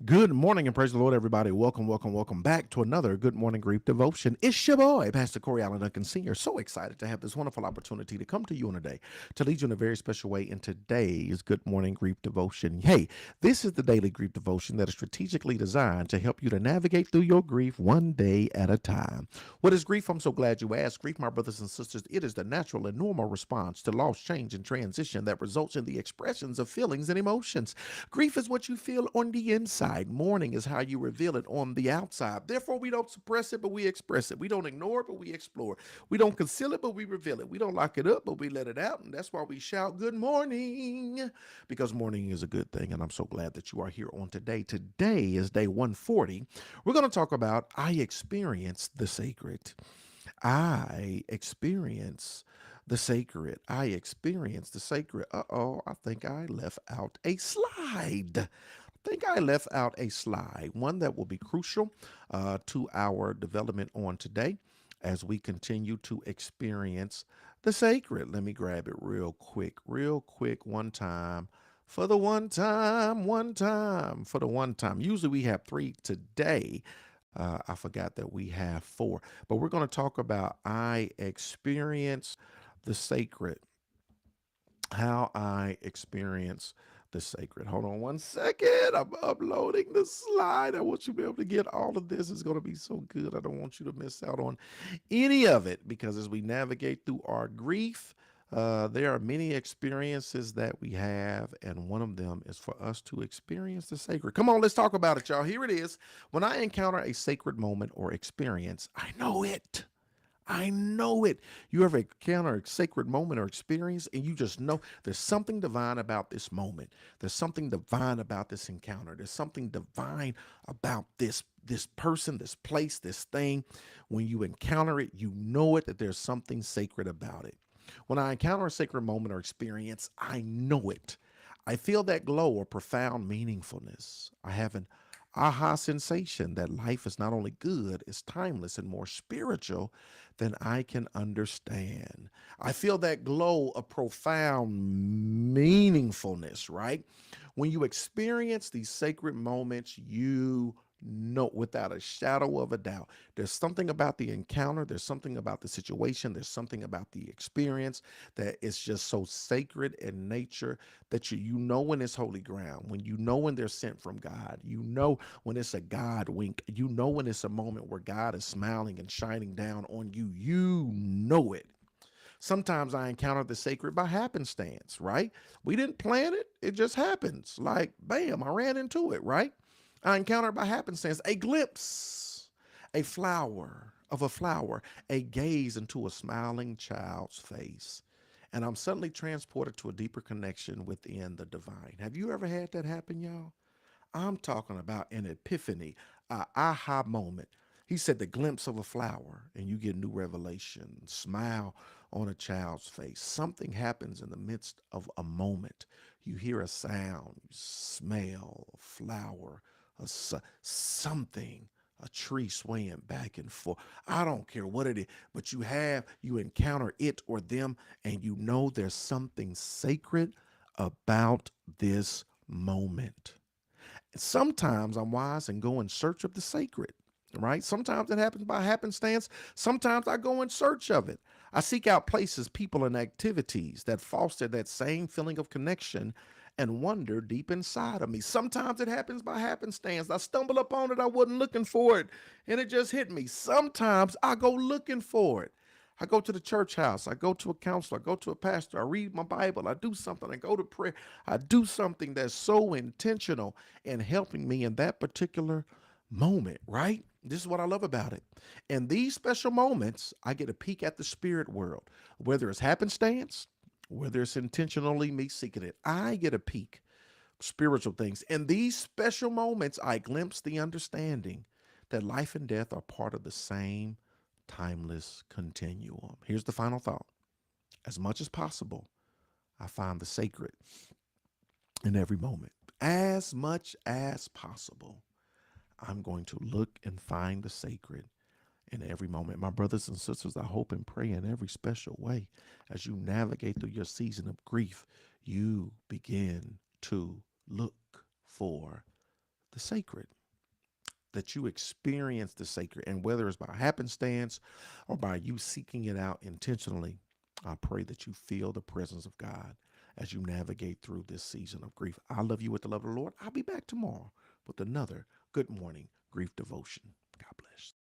Good morning and praise the Lord, everybody. Welcome back to another Good Morning Grief Devotion. It's your boy, Pastor Corey Allen Duncan Sr. So excited to have this wonderful opportunity to come to you in a day, to lead you in a very special way in today's Good Morning Grief Devotion. Hey, this is the daily grief devotion that is strategically designed to help you to navigate through your grief one day at a time. What is grief? I'm so glad you asked. Grief, my brothers and sisters, it is the natural and normal response to loss, change, and transition that results in the expressions of feelings and emotions. Grief is what you feel on the inside. Mourning is how you reveal it on the outside. Therefore, we don't suppress it, but we express it. We don't ignore it, but we explore it. We don't conceal it, but we reveal it. We don't lock it up, but we let it out. And that's why we shout, "Good morning," because morning is a good thing. And I'm so glad that you are here on today. Today is day 140. We're going to talk about I experience the sacred. I experience the sacred. I experience the sacred. I think I left out a slide. Think I left out a slide, one that will be crucial to our development on today as we continue to experience the sacred. Let me grab it real quick, one time. For the one time, for the one time. Usually we have three today. I forgot that we have four, but we're going to talk about I experience the sacred, how I experience the sacred. Hold on one second. I'm uploading the slide. I want you to be able to get all of this. It's going to be so good. I don't want you to miss out on any of it because as we navigate through our grief, there are many experiences that we have, and one of them is for us to experience the sacred. Come on, let's talk about it, y'all. Here it is. When I encounter a sacred moment or experience, I know it. I know it. You ever encounter a sacred moment or experience, and you just know there's something divine about this moment. There's something divine about this encounter. There's something divine about this person, this place, this thing. When you encounter it, you know it that there's something sacred about it. When I encounter a sacred moment or experience, I know it. I feel that glow or profound meaningfulness. I have an aha sensation that life is not only good, it's timeless and more spiritual than I can understand. I feel that glow of profound meaningfulness, right? When you experience these sacred moments, you know without a shadow of a doubt, there's something about the encounter, there's something about the situation, there's something about the experience that is just so sacred in nature that you know when it's holy ground, when you know when they're sent from God, you know when it's a God wink, you know when it's a moment where God is smiling and shining down on you, you know it. Sometimes I encounter the sacred by happenstance, right? We didn't plan it, it just happens. Like, bam, I ran into it, right? I encountered by happenstance a glimpse, a flower of a flower, a gaze into a smiling child's face. And I'm suddenly transported to a deeper connection within the divine. Have you ever had that happen, y'all? I'm talking about an epiphany, a aha moment. He said the glimpse of a flower, and you get new revelation, smile on a child's face. Something happens in the midst of a moment. You hear a sound, you smell a flower, something, a tree swaying back and forth. I don't care what it is, but you encounter it or them, and you know there's something sacred about this moment. Sometimes I'm wise and go in search of the sacred, right? Sometimes it happens by happenstance. Sometimes I go in search of it. I seek out places, people, and activities that foster that same feeling of connection and wonder deep inside of me. Sometimes it happens by happenstance. I stumble upon it, I wasn't looking for it, and it just hit me. Sometimes I go looking for it. I go to the church house. I go to a counselor. I go to a pastor. I read my Bible. I do something. I go to prayer. I do something that's so intentional in helping me in that particular moment, right? This is what I love about it. In these special moments, I get a peek at the spirit world, whether it's happenstance, whether it's intentionally me seeking it. I get a peek spiritual things. In these special moments, I glimpse the understanding that life and death are part of the same timeless continuum. Here's the final thought. As much as possible, I find the sacred in every moment. As much as possible, I'm going to look and find the sacred in every moment. My brothers and sisters, I hope and pray in every special way as you navigate through your season of grief, you begin to look for the sacred, that you experience the sacred. And whether it's by happenstance or by you seeking it out intentionally, I pray that you feel the presence of God as you navigate through this season of grief. I love you with the love of the Lord. I'll be back tomorrow with another Good Morning Grief Devotion. God bless.